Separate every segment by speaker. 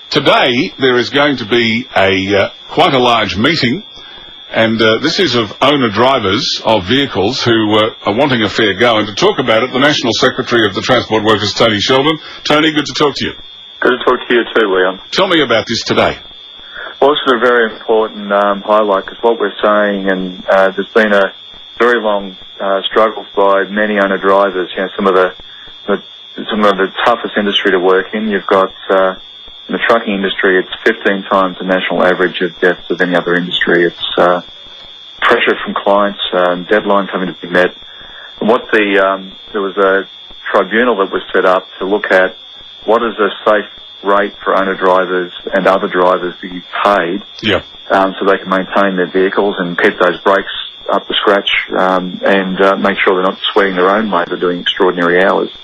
Speaker 1: Today there is going to be quite a large meeting, and this is of owner-drivers of vehicles who are wanting a fair go. And to talk about it, the National Secretary of the Transport Workers, Tony Sheldon. Tony, good to talk to you.
Speaker 2: Good to talk to you too, Leon.
Speaker 1: Tell me about this today.
Speaker 2: Well, this is a very important highlight, because what we're saying, and there's been a very long struggle by many owner-drivers. You know, some of the toughest industry to work in. You've got in the trucking industry, it's 15 times the national average of deaths of any other industry. It's pressure from clients, deadlines having to be met. And there was a tribunal that was set up to look at what is a safe rate for owner-drivers and other drivers to be paid, so they can maintain their vehicles and keep those brakes up to scratch, and make sure they're not sweating their own labour doing extraordinary hours.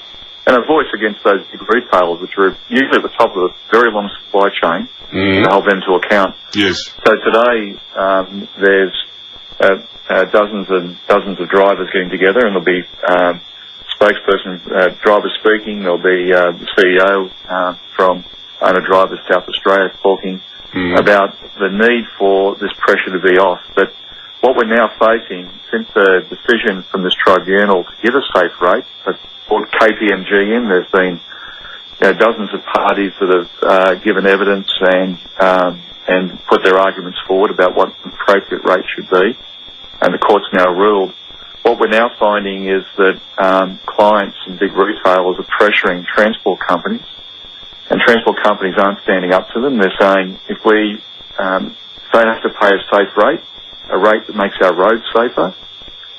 Speaker 2: And a voice against those big retailers, which are usually at the top of a very long supply chain, to hold them to account.
Speaker 1: Yes.
Speaker 2: So today, there's dozens and dozens of drivers getting together, and there'll be spokesperson, drivers speaking. There'll be the CEO from Owner Drivers South Australia talking about the need for this pressure to be off. But what we're now facing, since the decision from this tribunal to give a safe rate, brought KPMG in, there's been dozens of parties that have given evidence and put their arguments forward about what the appropriate rate should be, and the court's now ruled. What we're now finding is that clients and big retailers are pressuring transport companies, and transport companies aren't standing up to them. They're saying, if we don't have to pay a safe rate, a rate that makes our roads safer,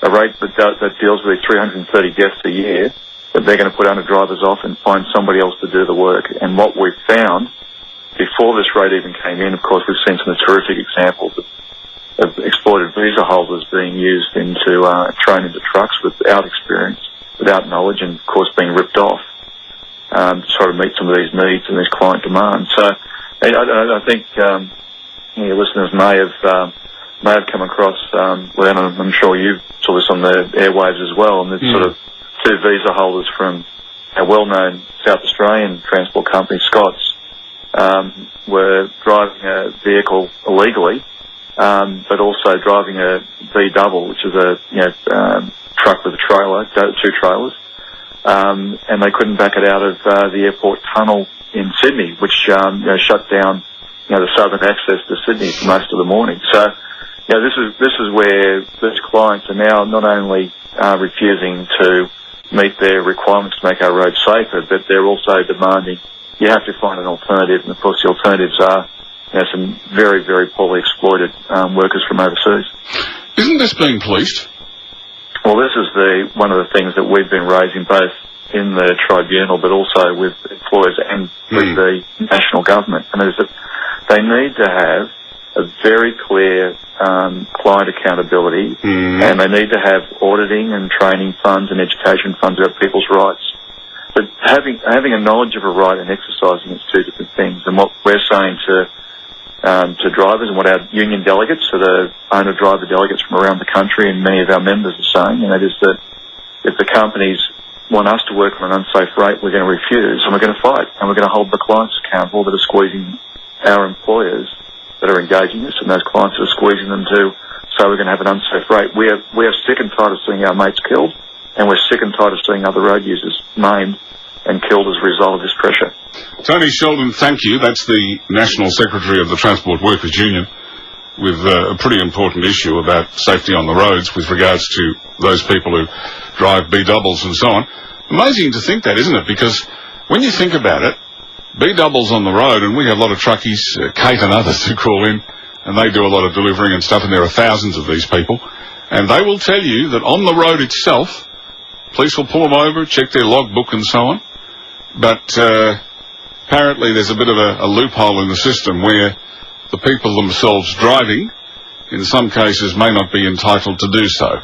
Speaker 2: a rate that deals with these 330 deaths a year, that they're going to put owner-drivers off and find somebody else to do the work. And what we've found, before this rate even came in, of course, we've seen some terrific examples of exploited visa holders being used thrown into trucks without experience, without knowledge, and of course being ripped off to try to meet some of these needs and these client demands. So I think your listeners may have come across, well, I'm sure you saw this on the airwaves as well, and it's sort of two visa holders from a well-known South Australian transport company, Scott's, were driving a vehicle illegally, but also driving a V-double, which is a truck with a trailer, two trailers, and they couldn't back it out of the airport tunnel in Sydney, which shut down the southern access to Sydney for most of the morning. So this is where these clients are now not only refusing to meet their requirements to make our roads safer, but they're also demanding you have to find an alternative. And of course, the alternatives are some very, very poorly exploited workers from overseas.
Speaker 1: Isn't this being policed?
Speaker 2: Well, this is one of the things that we've been raising both in the tribunal, but also with employers and with the national government, and is that they need to have a very clear client accountability, and they need to have auditing and training funds and education funds about people's rights. But having a knowledge of a right and exercising it's two different things. And what we're saying to drivers, and what our union delegates, so the owner-driver delegates from around the country, and many of our members are saying, and that is that if the companies want us to work on an unsafe rate, we're going to refuse, and we're going to fight, and we're going to hold the clients accountable that are squeezing our employers that are engaging us, and those clients are squeezing them to say we're going to have an unsafe rate. We are sick and tired of seeing our mates killed, and we're sick and tired of seeing other road users maimed and killed as a result of this pressure.
Speaker 1: Tony Sheldon, thank you. That's the National Secretary of the Transport Workers Union, with a pretty important issue about safety on the roads with regards to those people who drive B-doubles and so on. Amazing to think that, isn't it? Because when you think about it, B-doubles on the road, and we have a lot of truckies, Kate and others who call in, and they do a lot of delivering and stuff, and there are thousands of these people, and they will tell you that on the road itself, police will pull them over, check their logbook and so on, but apparently there's a bit of a loophole in the system where the people themselves driving, in some cases, may not be entitled to do so.